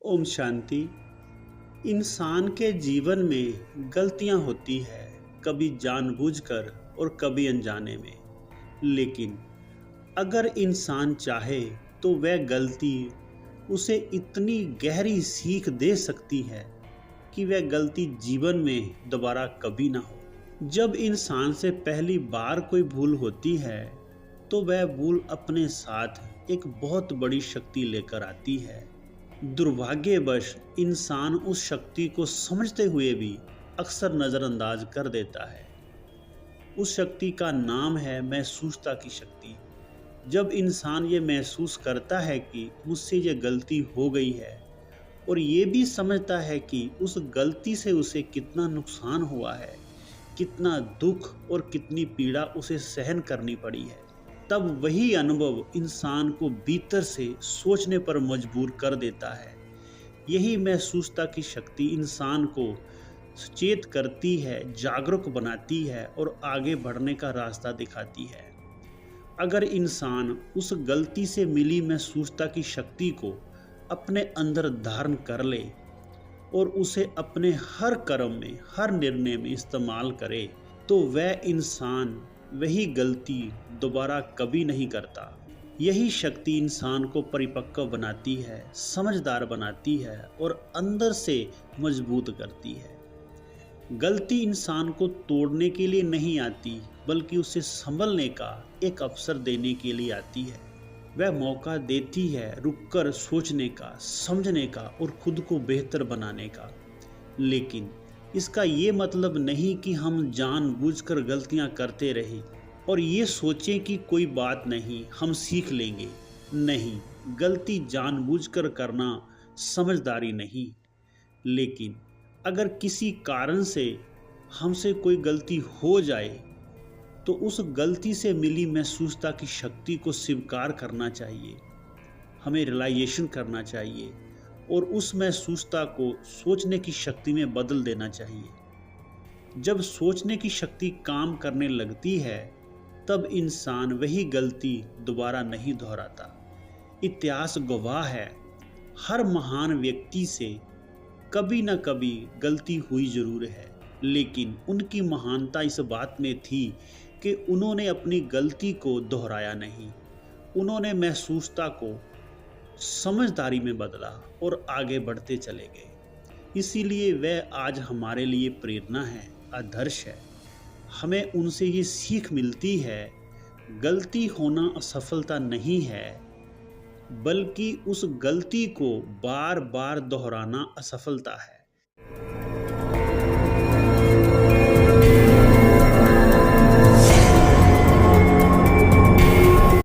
ओम शांति। इंसान के जीवन में गलतियां होती है, कभी जानबूझकर और कभी अनजाने में। लेकिन अगर इंसान चाहे तो वह गलती उसे इतनी गहरी सीख दे सकती है कि वह गलती जीवन में दोबारा कभी ना हो। जब इंसान से पहली बार कोई भूल होती है तो वह भूल अपने साथ एक बहुत बड़ी शक्ति लेकर आती है। दुर्भाग्यवश इंसान उस शक्ति को समझते हुए भी अक्सर नज़रअंदाज कर देता है। उस शक्ति का नाम है महसूसता की शक्ति। जब इंसान ये महसूस करता है कि मुझसे ये गलती हो गई है और ये भी समझता है कि उस गलती से उसे कितना नुकसान हुआ है, कितना दुख और कितनी पीड़ा उसे सहन करनी पड़ी है, तब वही अनुभव इंसान को भीतर से सोचने पर मजबूर कर देता है। यही महसूसता की शक्ति इंसान को सचेत करती है, जागरूक बनाती है और आगे बढ़ने का रास्ता दिखाती है। अगर इंसान उस गलती से मिली महसूसता की शक्ति को अपने अंदर धारण कर ले और उसे अपने हर कर्म में, हर निर्णय में इस्तेमाल करे, तो वह इंसान वही गलती दोबारा कभी नहीं करता। यही शक्ति इंसान को परिपक्व बनाती है, समझदार बनाती है और अंदर से मजबूत करती है। गलती इंसान को तोड़ने के लिए नहीं आती, बल्कि उसे संभलने का एक अवसर देने के लिए आती है। वह मौका देती है रुककर सोचने का, समझने का और खुद को बेहतर बनाने का। लेकिन इसका ये मतलब नहीं कि हम जानबूझकर गलतियां करते रहे और ये सोचें कि कोई बात नहीं, हम सीख लेंगे। नहीं, गलती जानबूझकर करना समझदारी नहीं। लेकिन अगर किसी कारण से हमसे कोई गलती हो जाए तो उस गलती से मिली महसूसता की शक्ति को स्वीकार करना चाहिए। हमें रियलाइजेशन करना चाहिए और उस महसूसता को सोचने की शक्ति में बदल देना चाहिए। जब सोचने की शक्ति काम करने लगती है तब इंसान वही गलती दोबारा नहीं दोहराता। इतिहास गवाह है, हर महान व्यक्ति से कभी न कभी गलती हुई जरूर है, लेकिन उनकी महानता इस बात में थी कि उन्होंने अपनी गलती को दोहराया नहीं। उन्होंने महसूसता को समझदारी में बदला और आगे बढ़ते चले गए। इसीलिए वह आज हमारे लिए प्रेरणा है, आदर्श है। हमें उनसे ये सीख मिलती है, गलती होना असफलता नहीं है, बल्कि उस गलती को बार बार दोहराना असफलता है।